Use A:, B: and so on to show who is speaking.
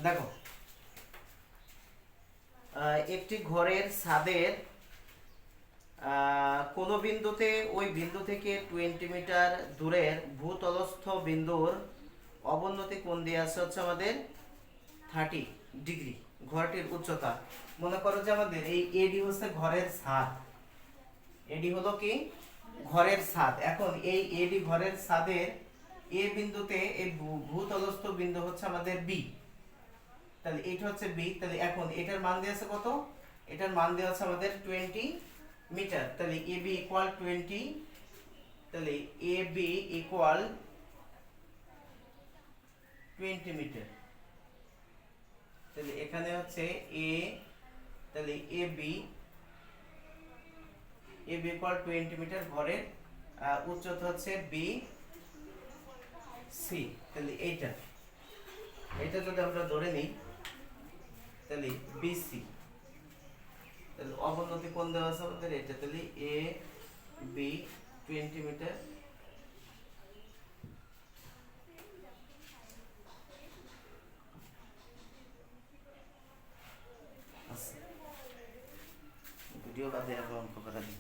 A: দেখো একটি ঘরের ছাদের কোন বিন্দুতে ওই বিন্দু থেকে 20 মিটার দূরের ভূতলস্থ বিন্দুর অবনতি কোণ দিয়ে আছে হচ্ছে আমাদের 30 ডিগ্রি। ঘরটির উচ্চতা মনে করো যে আমাদের এই এডি হচ্ছে ঘরের ছাদ, এডি হলো কি ঘরের ছাদ। এখন এই এডি ঘরের ছাদের এ বিন্দুতে এই ভূতলস্থ বিন্দু হচ্ছে আমাদের বি, তাহলে এটা হচ্ছে বি। তাহলে এখন এটার মান দেওয়া আছে কত? এটার মান দেওয়া আছে আমাদের 20 মিটার। তাহলে এ বি ইকুয়াল 20, তাহলে এ বি ইকুয়াল 20 মিটার। তাহলে এখানে হচ্ছে এ, তাহলে এ বি ইকুয়াল 20 মিটার, ঘরের উচ্চতা হচ্ছে বি সি। তাহলে এইটা যদি আমরা ধরে নিই তাহলে বিসি, তাহলে অবনতি কোণ দেওয়া আছে আমাদের এটা। তাহলে এ বি 20 মিটার, ভিডিও বাদে আমরা অঙ্ক করা দিই।